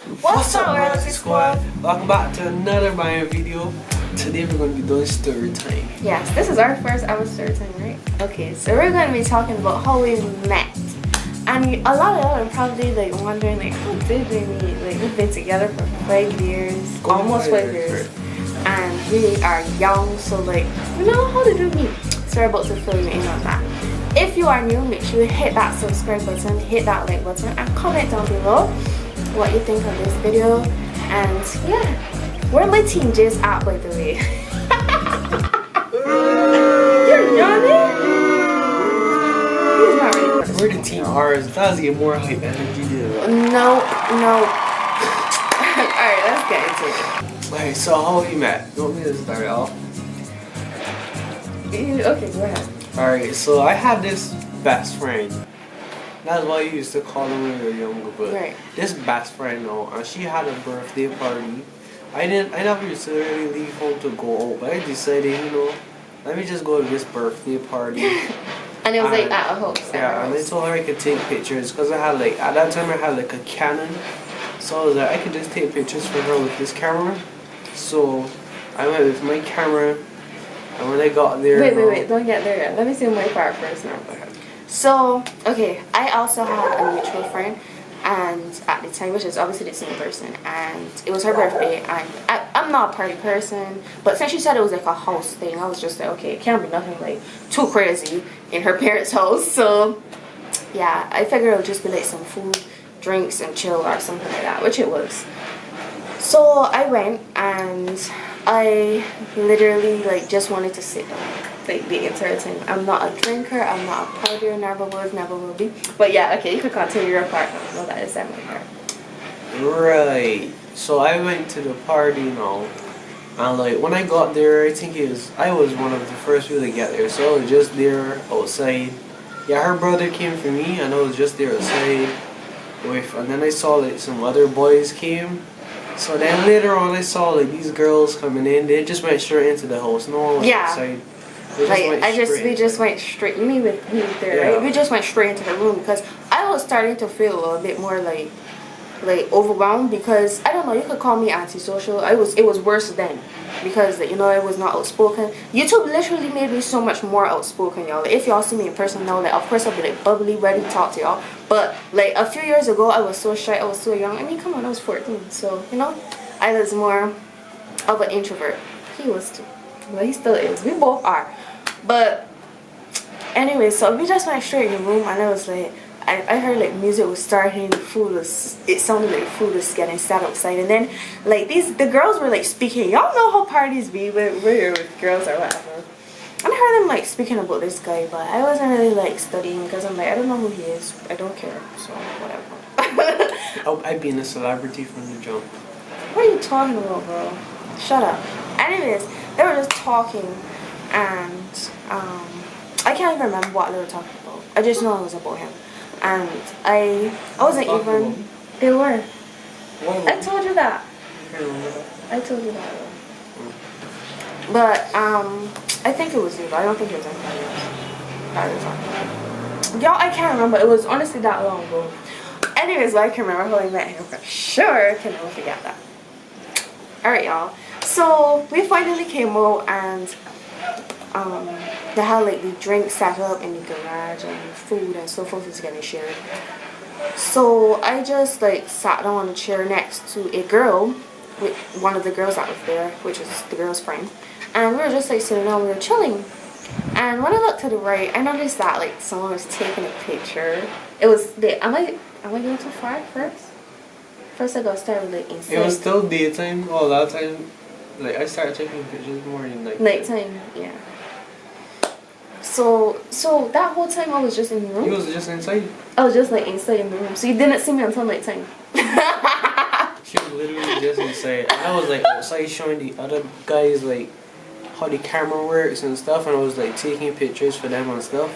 What's up, Royalty Squad? Welcome back to another Mayan video. Today we're going to be doing story time. Yes, this is our first ever story time, right? Okay, so we're going to be talking about how we met. And a lot of y'all are probably like wondering, like, how did we meet? Like, we've been together for 5 years, almost 5 years. And we are young, so like, you know, how did we meet? So we're about to fill you in on that. If you are new, make sure you hit that subscribe button, hit that like button, and comment down below what you think of this video. And yeah, we're my Team J's app, by the way. You're yawning? He's not ready for this. We're the Team R's. That's get more hype energy, dude. No. Alright, let's get into it. Alright, so how we met? You want me to start off? Okay, go ahead. Alright, so I had this best friend. That's what I used to call her when we were younger, but right. This best friend now, and she had a birthday party. I never used to really leave home to go out, but I decided, you know, let me just go to this birthday party. And it was like at a house. Yeah, and I told her I could take pictures, because I had like, at that time I had like a Canon. So I was like, I could just take pictures for her with this camera. So I went with my camera, and when I got there... Wait, don't get there yet. Let me see my part first now. So, okay, I also had a mutual friend, and at the time, which is obviously the same person, and it was her birthday, and I'm not a party person, but since she said it was like a house thing, I was just like, okay, it can't be nothing like too crazy in her parents' house. So yeah, I figured it would just be like some food, drinks, and chill or something like that, which it was. So I went, and I literally like just wanted to sit down like the entire time. I'm not a drinker, I'm not a partier, never was, never will be. But yeah, okay, you can continue your part. No, that is that my part. Right. So I went to the party now, and like when I got there, I was one of the first people to get there. So I was just there outside. Yeah, her brother came for me, and I was just there outside and then I saw like some other boys came. So then later on I saw like these girls coming in. They just went straight into the house. No one went outside. We just went straight. You mean with me there, yeah. Right? We just went straight into the room because I was starting to feel a little bit more like overwhelmed, because I don't know, you could call me antisocial. It was worse then, because you know, I was not outspoken. YouTube literally made me so much more outspoken, y'all. Like, if y'all see me in person now, like of course I'll be like bubbly, ready to talk to y'all. But like a few years ago, I was so shy, I was so young. I mean, come on, I was 14, so you know, I was more of an introvert. He was too. Well, he still is. We both are. But anyway, so we just went straight in the room, and I was like, I heard like music was starting, it sounded like food was getting set outside, and then like the girls were like speaking. Y'all know how parties be with girls or whatever. And I heard them like speaking about this guy, but I wasn't really like studying, because I'm like, I don't know who he is. I don't care, so whatever. I've been a celebrity from the jump. What are you talking about, bro? Shut up. Anyways, they were just talking, and I can't even remember what they were talking about. I just know it was about him. And I wasn't even... They were. I told you that. I told you that. But I think it was you. I don't think it was anybody else. Y'all, I can't remember. It was honestly that long ago. Anyways, I can remember how I met him for sure. Can never forget that. Alright, y'all. So we finally came out, and they had like the drinks set up in the garage, and food and so forth was getting shared. So I just like sat down on a chair next to a girl, with one of the girls that was there, which was the girl's friend, and we were just like sitting down, we were chilling. And when I looked to the right, I noticed that like someone was taking a picture. It was am I going too far first? First I got started like inside. It was still daytime all that time. Like I started taking pictures more in nighttime, yeah. So that whole time I was just in the room. You was just inside? I was just like inside in the room. So you didn't see me until nighttime. She was literally just inside. I was like outside showing the other guys like how the camera works and stuff, and I was like taking pictures for them and stuff.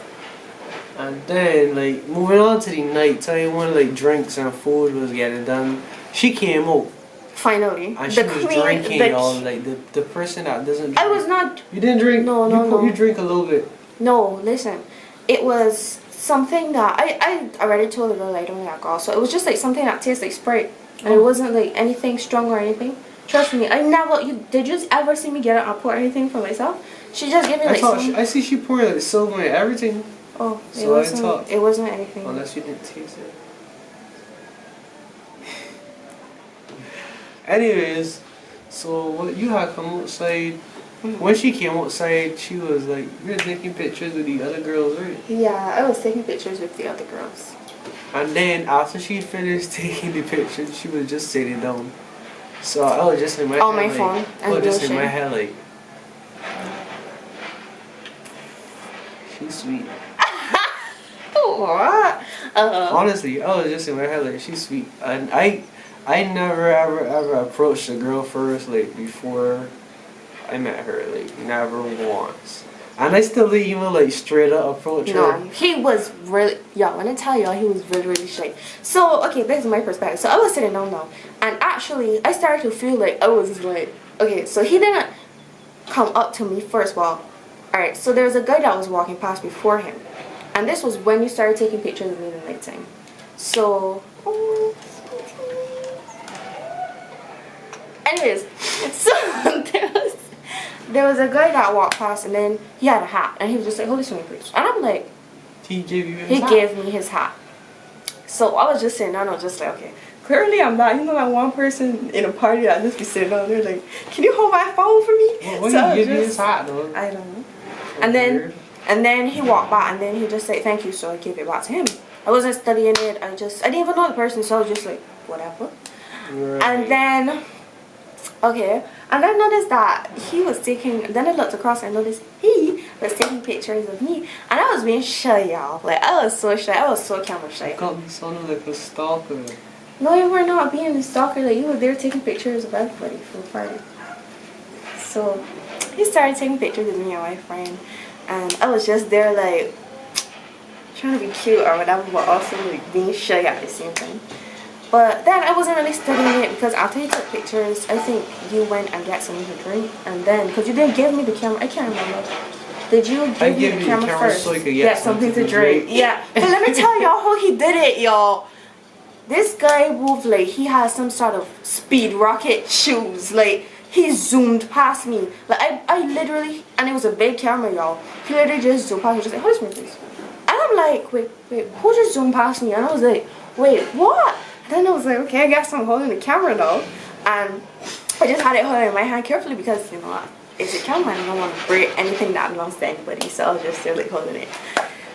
And then like moving on to the nighttime when like drinks and food was getting done, she came out. Finally. And she was drinking, all like the person that doesn't drink. I was not. You didn't drink? No. You drink a little bit. No, listen. It was something that I already told the girl I don't like alcohol, so it was just like something that tastes like Sprite. and it wasn't like anything strong or anything. Trust me, I never. Did you ever see me get it or pour anything for myself? She just gave me like some. I see she poured like silver and everything. Oh, So I thought. It wasn't anything. Unless you didn't taste it. Anyways, so what you had come outside. When she came outside, she was like, "You're taking pictures with the other girls, right?" Yeah, I was taking pictures with the other girls. And then after she finished taking the pictures, she was just sitting down. So I was just in my on head, my phone. I was just in my head like, she's sweet. What? Honestly, I was just in my head like, she's sweet. And I never ever approached a girl first like before I met her, like never once. And I still didn't even like straight up approach her. No, he was really, y'all, when I tell y'all, he was really shy. So, okay, this is my perspective. So I was sitting down now, and actually, I started to feel like I was like, okay, so he didn't come up to me first. Well, alright, so there was a guy that was walking past before him. And this was when you started taking pictures of me in the nighttime. So, anyways, so there was a guy that walked past, and then he had a hat, and he was just like, "Hold this to me, please." And I'm like, He gave you his he hat? gave me his hat. So I was just sitting down, I was just like, okay, clearly I'm not, that one person in a party that just be sitting down there like, "Can you hold my phone for me?" Well, why So did he give you his hat though? I don't know. That's weird. And then he walked by, and then he just said thank you, so I gave it back to him. I wasn't studying it, I didn't even know the person, so I was just like, whatever. Right. And then, okay, and I noticed that he was taking, then I looked across and I noticed he was taking pictures of me, and I was being shy, y'all. Like, I was so shy, I was so camera shy. Got me sounding like a stalker. No, you were not being a stalker, like, you were there taking pictures of everybody for the party. So, he started taking pictures of me and my friend, and I was just there, like, trying to be cute or whatever, but also, like, being shy at the same time. But then I wasn't really studying it, because after you took pictures, I think you went and got something to drink, and then, because you didn't give me the camera, I can't remember. Did you give me the camera first? So you could get something to drink. Yeah. But let me tell y'all how he did it, y'all. This guy moved like he has some sort of speed rocket shoes. Like, he zoomed past me. Like, I literally, and it was a big camera, y'all. He literally just zoomed past me, just like, hold this, please. And I'm like, wait, who just zoomed past me? And I was like, wait, what? And then I was like, okay, I guess I'm holding the camera now. And I just had it holding in my hand carefully because, you know, it's a camera and I don't want to break anything that belongs to anybody. So I was just still like holding it.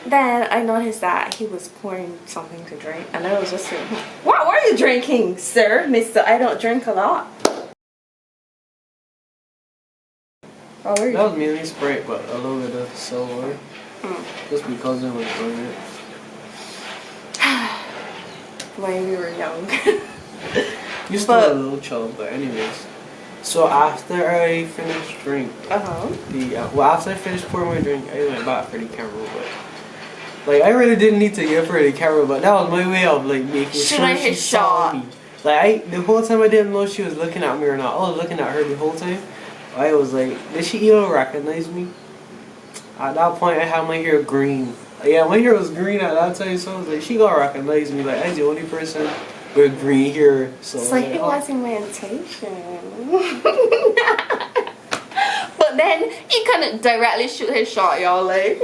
Then I noticed that he was pouring something to drink. And I was just like, what are you drinking, sir? Mister, I don't drink a lot. Oh, where are you? That was mainly Sprite, but a little bit of silver. Just because it was brilliant. When we were young. You still a little child, but anyways. So after I finished drink, well after I finished pouring my drink, I went back for the camera, but like I really didn't need to give her the camera, but that was my way of like making sure she saw me. Like the whole time I didn't know she was looking at me or not. I was looking at her the whole time. I was like, did she even recognize me? At that point, I had my hair green. Yeah, my hair was green at that time, so I was like, she gonna recognize me. Like, I'm the only person with green hair. So it's like, it wasn't my intention. But then he couldn't directly shoot his shot, y'all. Like,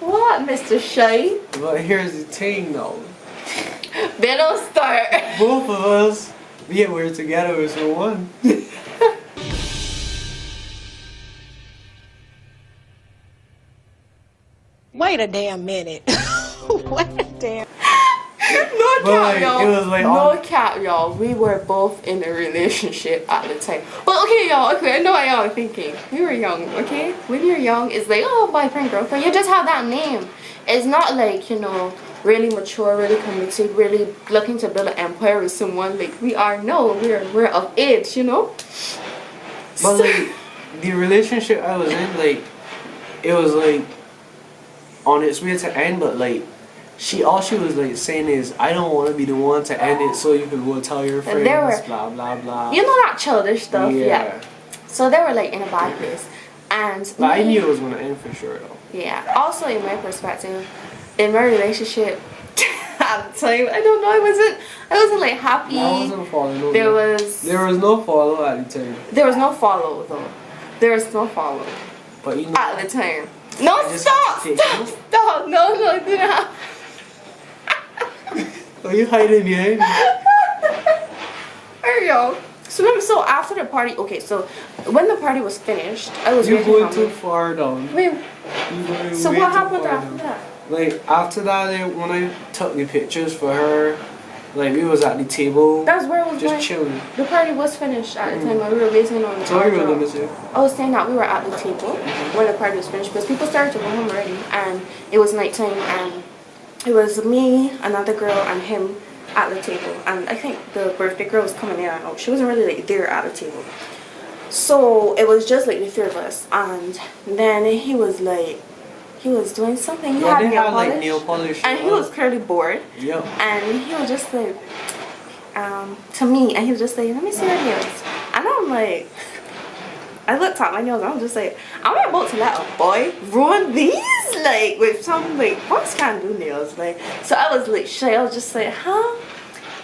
what, Mr. Shay? But here's the thing, though. They don't start. Both of us, we're together as one. Wait a damn minute. Wait a damn. No cap, y'all. It was like no cap, y'all. We were both in a relationship at the time. But okay, y'all. Okay, I know what y'all are thinking. We were young, okay? When you're young, it's like, oh, boyfriend, girlfriend. You just have that name. It's not like, you know, really mature, really committed, really looking to build an empire with someone. Like we are. No, we're of age, you know. But like the relationship I was in, like it was like on its way to end, but like all she was like saying is, I don't want to be the one to end it, so you can go tell your friends, blah blah blah. You know that childish stuff, yeah. So they were like in a bad place, and but I knew it was gonna end for sure though. Yeah. Also, in my perspective, in my relationship, at the time. I don't know. I wasn't like happy. I wasn't following. There was no follow at the time. There was no follow though. There was no follow But you know, at the time. No, I just stop, have to take stop, stop. No, do not. are you hiding behind me? There you go. So after the party, okay, so when the party was finished, I was You're waiting going on too me. far down. Wait, You're going so way what too happened far after down. that? Like after that, when I took the pictures for her, like we was at the table, That's where I was just going. chilling. The party was finished at the time when we were waiting on the So you were girl. gonna say? I was saying that we were at the table when the party was finished because people started to go home already, and it was nighttime, and it was me, another girl, and him at the table. And I think the birthday girl was coming in and out. She wasn't really like there at the table. So it was just like the three of us, and then he was doing something. He Yeah, had they nail had polish, like nail polish. and he was clearly bored. Yep. And he was just like, to me, and he was just like, let me see your nails. And I'm like, I looked at my nails and I'm just like, I'm about to let a boy ruin these? Like, with some, like, boys can't do nails. Like, so I was like shy. I was just like, huh?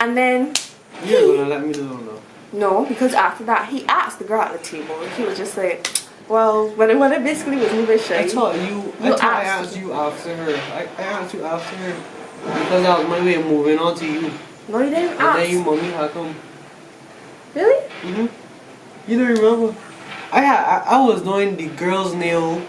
And then, You're gonna let me know now. no, because after that, he asked the girl at the table. He was just like, well, when I basically was moving shy. I thought I asked you after her. I asked you after her because that was my way of moving on to you. No, you didn't And ask. then you mommy, how come? Really? You don't remember? I was doing the girl's nail,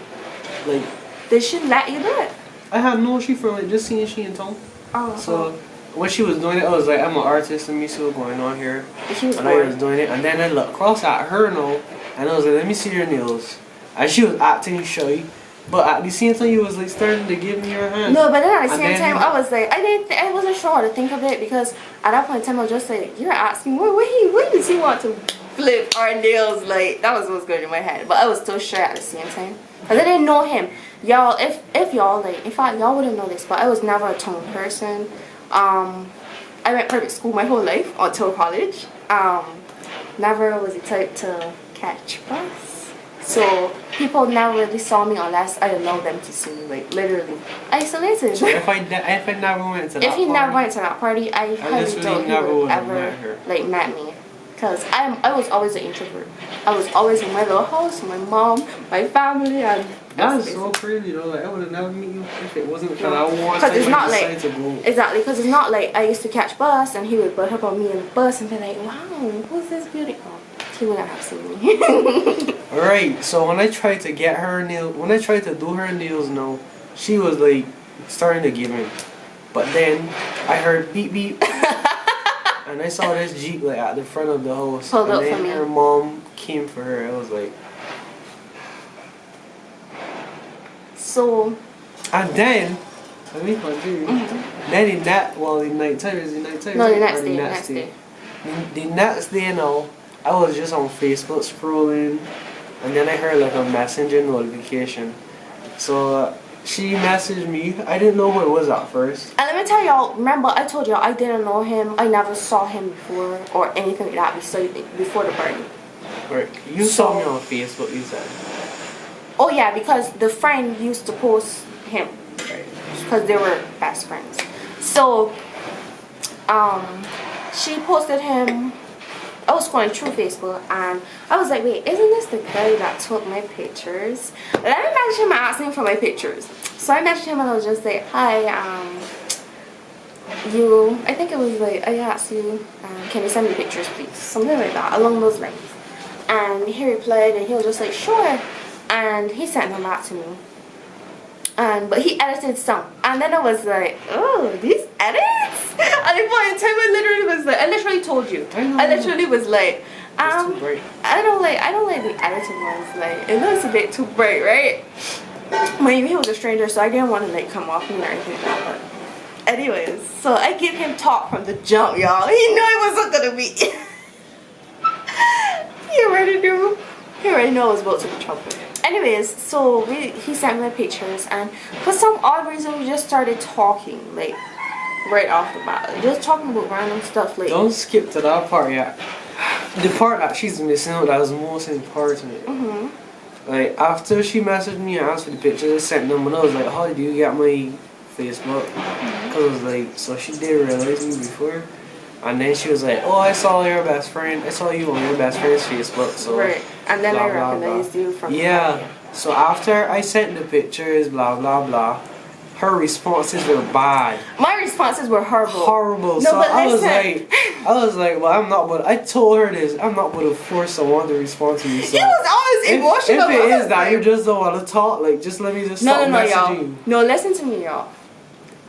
like They should let you do it. I had no she from like just seeing she and Tom. Oh, So when she was doing it, I was like, I'm an artist. Let me see what's going on here. she was And I was bored. doing it, and then I looked across at her now, and I was like, let me see your nails. And she was acting shy, but at the same time, you was like starting to give me your hand. No, but then at the And same then- time, I was like, I wasn't sure how to think of it because at that point in time, I was just like, you're asking, what does he want to flip our nails? Like, that was what was going in my head. But I was still sure at the same time. Because I didn't know him. Y'all, if y'all, like, in fact, y'all wouldn't know this, but I was never a tone person. I went private school my whole life until college. Never was the type to catch bus. So people never really saw me unless I allowed them to see me, like literally isolated. So if I never went to that If he never party, went to that party, I highly literally doubt he never would would've ever met her. like met me. Cause I was always an introvert. I was always in my little house, my mom, my family, and that is so crazy though. Like I would have never met you if it wasn't because I wanted Because it's not decide like to go. exactly. Because it's not like I used to catch bus and he would butt up on me in the bus and be like, "Wow, who's this beauty?" Oh, he wouldn't have seen me. Alright, so when I tried to get her when I tried to do her nails now, she was like starting to give in. But then I heard beep beep and I saw this Jeep like at the front of the house. Pulled and up then for me. her mom came for her. I was like, So and then let me continue. Then in that the nighttime is the nighttime. no, the right? next Or day, next day. The next day now, I was just on Facebook scrolling, and then I heard like a messenger notification. So she messaged me. I didn't know who it was at first. And let me tell y'all, remember I told y'all I didn't know him. I never saw him before or anything like that before the party. Right. You saw me on Facebook, you said. Oh yeah, because the friend used to post him. Because they were best friends. So, she posted him. I was scrolling through Facebook and I was like, wait, isn't this the guy that took my pictures? Let me message him and ask him for my pictures. So I messaged him and I was just like, hi, I think it was like, I asked you, can you send me pictures please? Something like that, along those lines. And he replied and he was just like, sure. And he sent them back to me. But he edited some. And then I was like, oh, these edits? At the point in time I literally told you. I literally was like, It's too bright. I don't like the edited ones. Like, it looks a bit too bright, right? Maybe he was a stranger, so I didn't want to like come off me or anything like that. But anyways, so I give him talk from the jump, y'all. He knew it wasn't gonna be. He already knew. He already knew I was about to be trouble. Anyways, so he sent me pictures, and for some odd reason we just started talking, like right off the bat, just talking about random stuff. Like, Don't skip to that part yet. The part that she's missing out that was most important. Like after she messaged me and asked for the pictures, I sent them and I was like, how do you get my Facebook. Cause it was like, so she did realize me before. And then she was like, oh, I saw your best friend. I saw you on your best friend's Facebook. So Right. And then blah, I blah, recognized blah. you from Yeah. So after I sent the pictures, blah, blah, blah, her responses were bad. My responses were horrible. Horrible. No, So but I was listen. like, well, I'm not, but I told her this. I'm not going to force someone to respond to me. So He was always emotional. if it I was is that like- you just don't want to talk, like, just let me just No, stop no, no, messaging y'all. you. No, listen to me, y'all.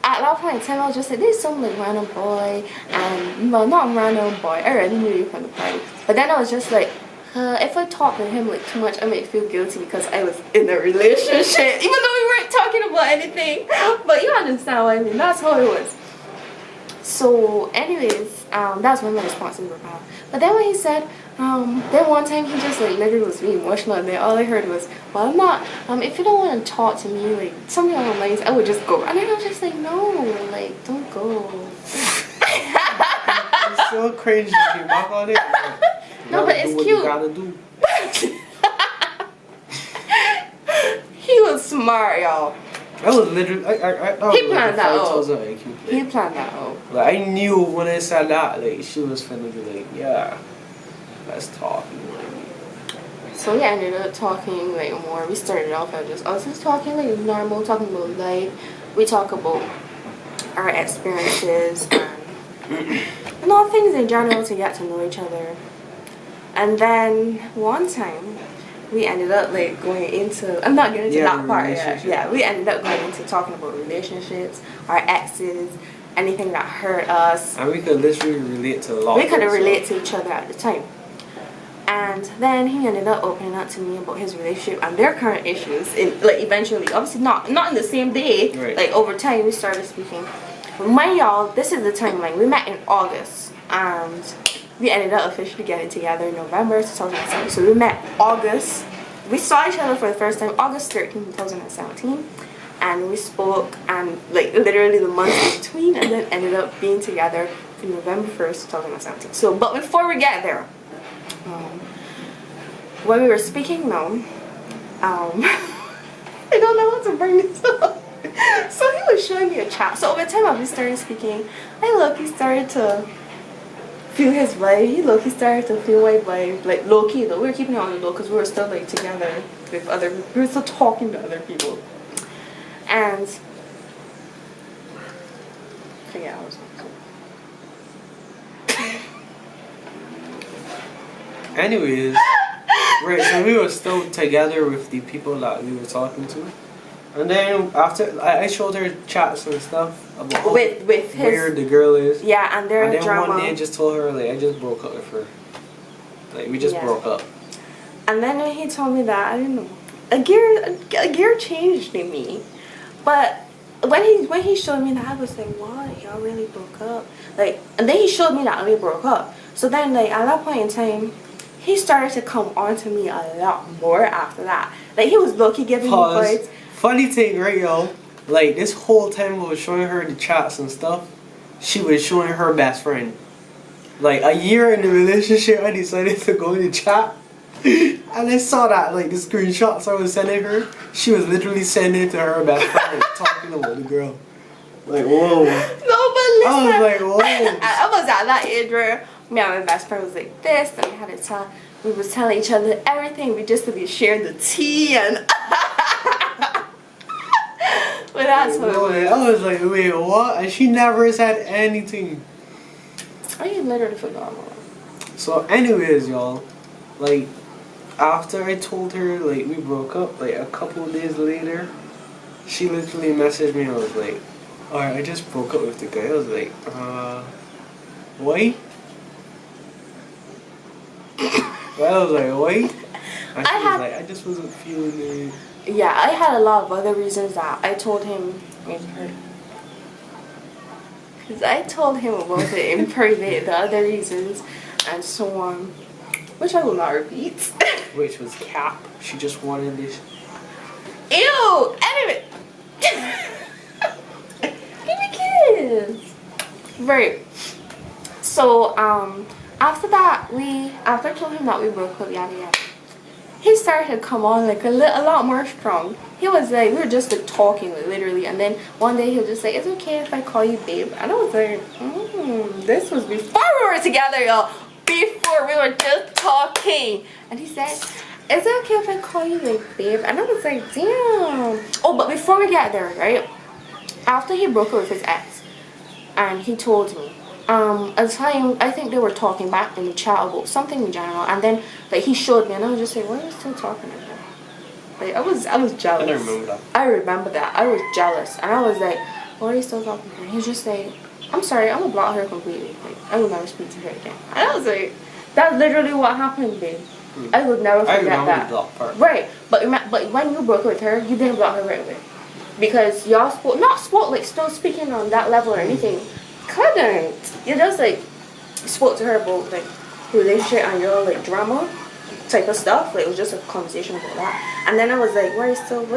At that point in time, I was just like, there's some like random boy, and well, not random boy. I already knew you from the party. But then I was just like, if I talk to him like too much, I might feel guilty because I was in a relationship, even though we weren't talking about anything. But you understand what I mean? That's how it was. So, anyways, that's when my responses were bad. But then when he said, then one time he just like literally was being emotional, and then all I heard was, well, I'm not, if you don't want to talk to me, like something along the lines, I would just go. And then I was just like, no, like, don't go. It's so cringe looking back on it. No, but it's what cute. You gotta do. He was smart, y'all. I was literally, I thought He it was like planned that a out. 5,000 IQ play. He planned that out. Like, I knew when I said that, like, she was finna be like, yeah, let's talk. You know what I mean? So we ended up talking like more. We started off as just us just talking like normal, talking about life. We talk about our experiences and all things in general to get to know each other. And then one time we ended up like going into, I'm not getting into Yeah, that part yet. relationship. Yeah, we ended up going into talking about relationships, our exes, anything that hurt us. And we could literally relate to a lot. We couldn't of stuff. relate to each other at the time. And then he ended up opening up to me about his relationship and their current issues. In like eventually, obviously not in the same day. Right. Like over time, we started speaking. Mind y'all, this is the timeline. We met in August, and we ended up officially getting together in November 2017. So we met August. We saw each other for the first time August 13, 2017. And we spoke, and like literally the months in between, and then ended up being together in November 1st, 2017. So, but before we get there, when we were speaking now, I don't know how to bring this up. So he was showing me a chat. So over the time I was started speaking, he started to feel his vibe. He started to feel my vibe. Like low key though. We were keeping it on the low because we were still like together with other, we were still talking to other people. And yeah, I was Anyways, right, so we were still together with the people that we were talking to. And then after, I showed her chats and stuff about with where his, the girl is. yeah, and their And then drama. one day I just told her, like, I just broke up with her. Like, we just Yeah. broke up. And then when he told me that, I didn't know. A gear changed in me. But when he showed me that, I was like, what? Y'all really broke up? Like, and then he showed me that we broke up. So then, like, at that point in time, he started to come on to me a lot more after that. Like, he was low-key giving me Pause. fights. Funny thing, right, y'all? Like, this whole time I was showing her the chats and stuff, she was showing her best friend. Like, a year in the relationship, I decided to go in the chat. And I saw that, like, the screenshots I was sending her, she was literally sending it to her best friend, like, talking about the girl. Like, whoa. No, but listen. I was like, whoa. I was at that age where me and my best friend was like this, and we was telling each other everything. We just to be sharing the tea and. But that's what it was. I was like, wait, what? And she never said anything. I literally forgot more. So anyways, y'all, like, after I told her, like, we broke up, like, a couple of days later, she literally messaged me and was like, alright, I just broke up with the guy. I was like, why? I was like, why? And she was like, I just wasn't feeling it. Yeah, I had a lot of other reasons that I told him. Because I told him about it in private, the other reasons, and so on, which I will not repeat. Which was cap. She just wanted this. Ew! Anyway! Give me kiss! Right. So, after that, after I told him that we broke up, yada yada, he started to come on like a lot more strong. He was like, we were just like talking like, literally, and then one day he was just like, it's okay if I call you babe, and I was like, this was before we were together, y'all. Before we were just talking, and he said, is it okay if I call you like babe? And I was like, damn. Oh, but before we get there, right? After he broke up with his ex, and he told me, at the time, I think they were talking back in the chat about something in general, and then like he showed me, and I was just like, why are you still talking to him? Like I was jealous. I don't remember that. I remember that. I was jealous, and I was like, why are you still talking to her? He was just like, I'm sorry, I'm gonna block her completely. Like I will never speak to her again. And I was like, that's literally what happened, babe. I would never forget that. The block part. Right, but when you broke up with her, you didn't block her right away, because y'all spoke like still speaking on that level or anything. Couldn't. You just like spoke to her about like relationship and your like drama type of stuff. Like it was just a conversation about that. And then I was like, why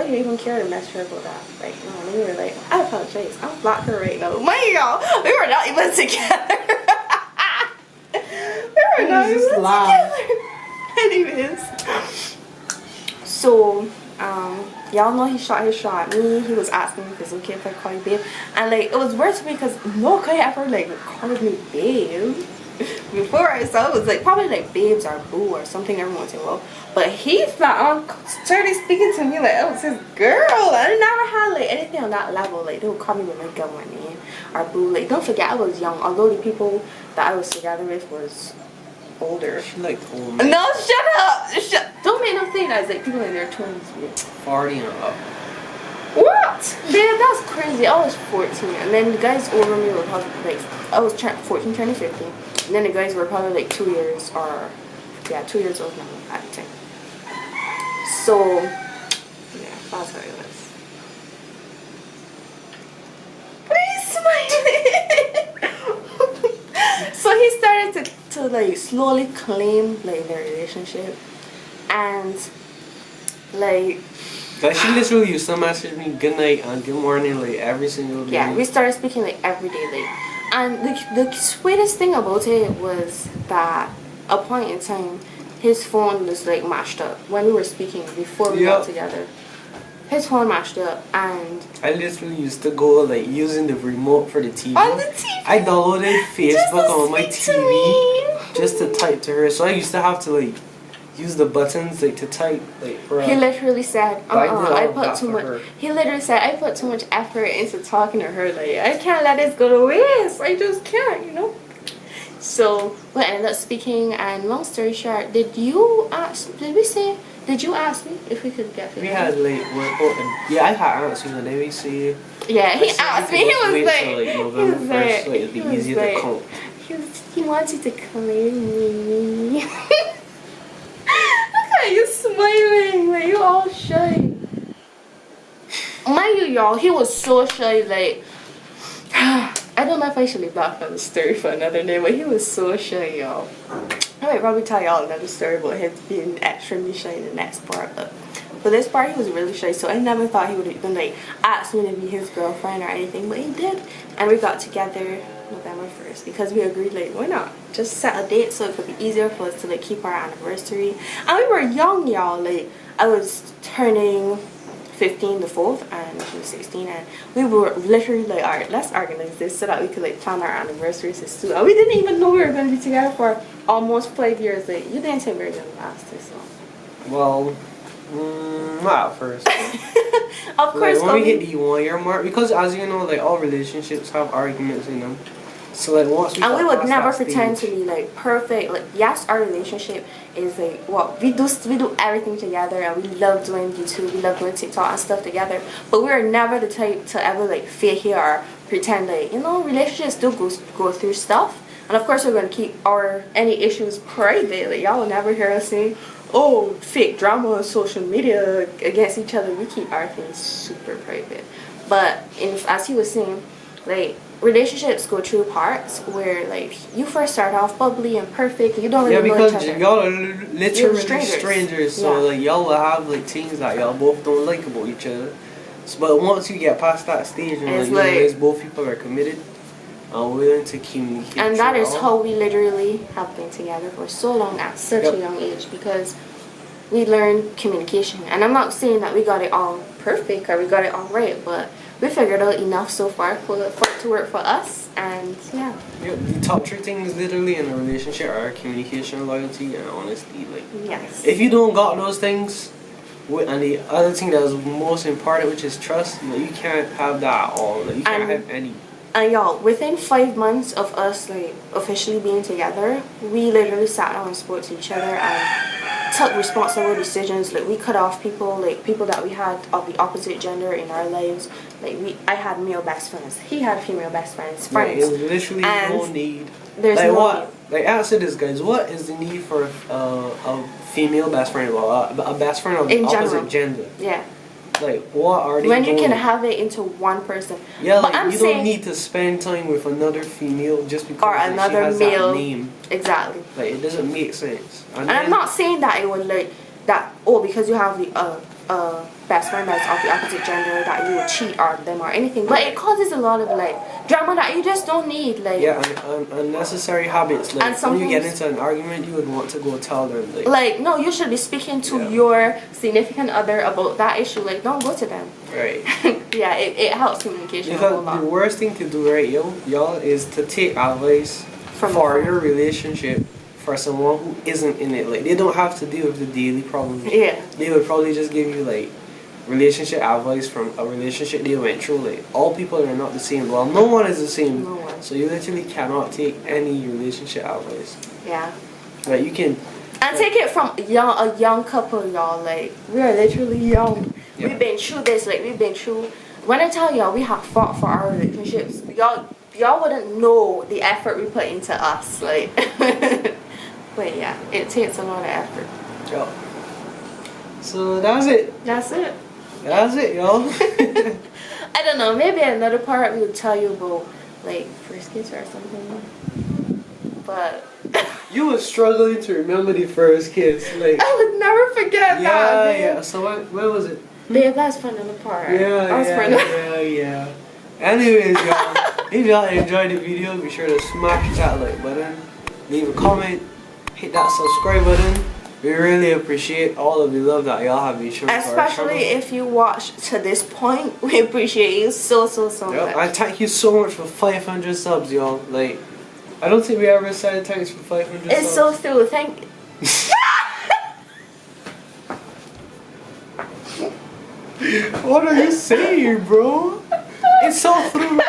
do you even care to mess her about that? Like no, and then you were like, I apologize. I'll block her right now. Mind y'all, we were not even together. We were not even together. Anyways. So y'all know he shot his shot at me. He was asking me if it's okay if I call you babe, and like it was weird to me because no guy ever like called me babe before. So it was like probably like babes or boo or something every once in a while. But he flat on started speaking to me like I was his girl. I never had like anything on that level. Like they would call me with my government name or boo. Like don't forget I was young. Although the people that I was together with was older. She like told me. No, shut up! Don't make no thing. I was like people in their 20s. 40 and up. What? Babe, that's crazy. I was 14, and then the guys over me were probably like I was 14, turning 15, and then the guys were probably like 2 years or 2 years older than me at the time. So yeah, that's how it was. Please smile. So he started to like slowly claim like their relationship, and like She literally used to message me good night and good morning like every single day. yeah, we started speaking like every day, like, and the sweetest thing about it was that a point in time his phone was like mashed up when we were speaking before we got together. His phone mashed up, and I literally used to go like using the remote for the TV. on the TV. I downloaded Facebook on my speak to TV me. just to type to her. So I used to have to like use the buttons like to type like for He literally said, I did I put that too for much. her. He literally said, I put too much effort into talking to her. Like I can't let this go to waste. I just can't, you know. So we ended up speaking, and long story short, did you ask me if we could get We together? had like work out and yeah, I had asked you and then we see. Yeah, he asked me. He was wait like, till, he November was 1st, like, so it'd be he was easier like- to count. He wanted to claim me. Look at you smiling, like you all shy. Mind you, y'all, he was so shy. Like I don't know if I should leave that for the story for another day, but he was so shy, y'all. I might probably tell y'all another story about him being extremely shy in the next part, but for this part he was really shy, so I never thought he would even like ask me to be his girlfriend or anything, but he did, and we got together November 1st because we agreed like why not just set a date so it could be easier for us to like keep our anniversary. And we were young, y'all. Like I was turning 15 the 4th and she was 16, and we were literally like, alright, let's organize this so that we could like plan our anniversaries as soon. And we didn't even know we were going to be together for almost 5 years. Like you didn't think we were going to last this long. Well, not at first. Of course, Like, when we hit the 1 year mark, because as you know, like all relationships have arguments in them. So like once we and we got would past never that pretend stage- to be like perfect. Like yes, our relationship is like what we do everything together, and we love doing YouTube, we love doing TikTok and stuff together. But we are never the type to ever like fake here or pretend like, you know, relationships do go through stuff. And of course we're gonna keep our any issues private. Like y'all will never hear us say, oh, fake drama on social media against each other. We keep our things super private. But as he was saying, like relationships go through parts where like you first start off bubbly and perfect, you don't really know each because other. y'all are literally strangers. strangers, so Yeah. like y'all will have like things that y'all both don't like about each other. So, but once you get past that stage and It's you like- realize both people are committed and willing to communicate, And that is throughout. how we literally have been together for so long at such a Yep. young age, because we learned communication. And I'm not saying that we got it all perfect or we got it all right, but we figured out enough so far for it to work for us. And yeah. Yeah, the top three things literally in a relationship are communication, loyalty, and honesty. Like, Yes. if you don't got those things, and the other thing that is most important, which is trust, you can't have that at all. Like, you can't And- have any. And y'all, within 5 months of us like officially being together, we literally sat down and spoke to each other and took responsible decisions. Like we cut off people, like people that we had of the opposite gender in our lives. Like I had male best friends, he had female best friends. Like, there's literally no And need. there's Like no what? Like answer this, guys. What is the need for a female best friend? Well, a best friend of the In opposite general. gender. Yeah. Like what are they When you doing? can have it into one person. Yeah, But like I'm you saying, don't need to spend time with another female just because or like, another she has male. that name. Exactly. Like it doesn't make sense. And I'm not saying that it would like that. Oh, because you have the best friend that's of the opposite gender that you would cheat on them or anything. But it causes a lot of like drama that you just don't need. Like Yeah, and unnecessary habits. Like And when you get sometimes- into an argument, you would want to go tell them like. Like no, you should be speaking to Yeah. your significant other about that issue. Like don't go to them. Right. Yeah, it helps communication a whole Because the lot. worst thing to do, right, y'all, is to take advice From for a friend. your relationship for someone who isn't in it. Like they don't have to deal with the daily problems. Yeah. They would probably just give you like relationship advice from a relationship they went through. Like all people are not the same. Well, no one is the same. No one. So you literally cannot take any relationship advice. Yeah. Like you can. And take it from a young couple, y'all. Like we are literally young. Yeah. We've been through this. Like we've been through. When I tell y'all we have fought for our relationships, y'all wouldn't know the effort we put into us. Like, but yeah, it takes a lot of effort. Yeah. So that's it. That's it. That's it, y'all. I don't know. Maybe another part we would tell you about like first kiss or something. But You were struggling to remember the first kiss. Like. I would never forget Yeah, that. yeah. So where was it? Babe, that's fun in the park. Yeah. Anyways, y'all, if y'all enjoyed the video, be sure to smash that like button, leave a comment, hit that subscribe button. We really appreciate all of the love that y'all have been showing for our Especially channel. if you watched to this point, we appreciate you so Yep, much. and thank you so much for 500 subs, y'all. Like, I don't think we ever said thanks for 500 It's so subs. through. Thank. What are you saying, bro? It's so through.